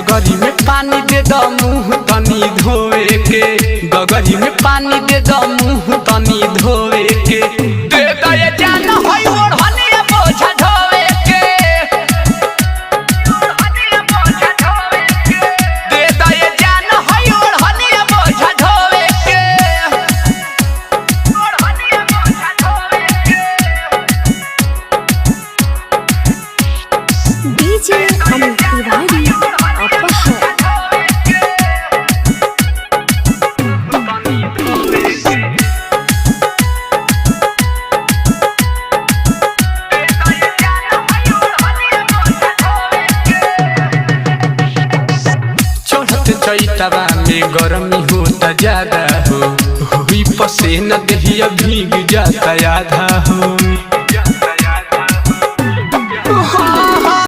गगरी में पानी दे द मुँह तनी धोए के, गगरी में पानी दे द मुँह तनी धोए के। दे दे जान होई ओढ़नी बोझा ढोए के, दे दे जान होई ओढ़नी बोझा ढोए के। डीजे अमित तिवारी चैतवा में गर्मी होता ज्यादा हो, हुई पसीना दहिया भीग जाता आधा हो।